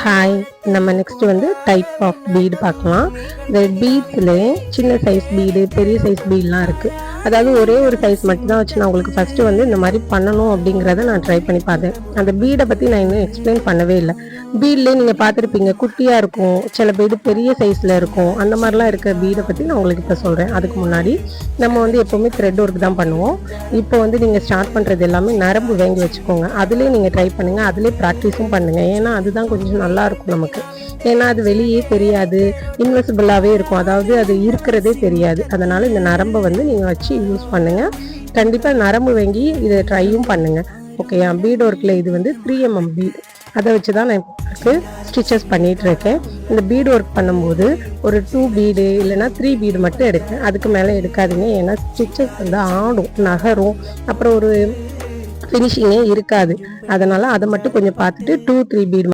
Hi, நம்ம next வந்து type of bead பார்க்கலாம். இந்த பீட்ஸ்லேயே சின்ன சைஸ் பீடு, பெரிய சைஸ் பீட்லாம் இருக்குது. அதாவது ஒரே ஒரு சைஸ் மட்டும்தான் வச்சு நான் உங்களுக்கு ஃபஸ்ட்டு வந்து இந்த மாதிரி பண்ணணும் அப்படிங்கிறத நான் ட்ரை பண்ணி பார்த்தேன். அந்த பீடை பற்றி நான் இன்னும் எக்ஸ்பிளைன் பண்ணவே இல்லை. பீட்லேயே நீங்கள் பார்த்துருப்பீங்க, குட்டியாக இருக்கும், சில பீடு பெரிய சைஸில் இருக்கும். அந்த மாதிரிலாம் இருக்கிற பீடை பற்றி நான் உங்களுக்கு இப்போ சொல்கிறேன். அதுக்கு முன்னாடி நம்ம வந்து எப்போவுமே த்ரெட் ஒர்க் தான் பண்ணுவோம். இப்போ வந்து நீங்கள் ஸ்டார்ட் பண்ணுறது எல்லாமே நரம்பு வாங்கி வச்சுக்கோங்க. அதுலேயே நீங்கள் ட்ரை பண்ணுங்கள், அதுலேயே ப்ராக்டிஸும் பண்ணுங்கள். ஏன்னா அதுதான் கொஞ்சம் நல்லா இருக்கும் நமக்கு. ஏன்னா அது வெளியே தெரியாது, இன்விசிபிளாகவே இருக்கும், அதாவது அது இருக்கிறதே தெரியாது. அதனால் இந்த நரம்பை வந்து நீங்கள் வச்சு யூஸ் பண்ணுங்கள். கண்டிப்பாக நரம்பு வாங்கி இதை ட்ரையும் பண்ணுங்கள். ஓகேயா? பீட் ஒர்க்கில் இது வந்து 3mm பீட், அதை வச்சு தான் நான் இப்போ ஸ்டிச்சஸ் பண்ணிகிட்டு இருக்கேன். இந்த பீட் ஒர்க் பண்ணும்போது ஒரு 2 பீடு இல்லைனா 3 பீடு மட்டும் எடுங்க. அதுக்கு மேலே எடுக்காதீங்க. ஏன்னா ஸ்டிச்சஸ் வந்து ஆடும், நகரும், அப்புறம் ஒரு ஃபினிஷிங்கே இருக்காது. அதனால் அதை மட்டும் கொஞ்சம் பார்த்துட்டு 2-3 பீடு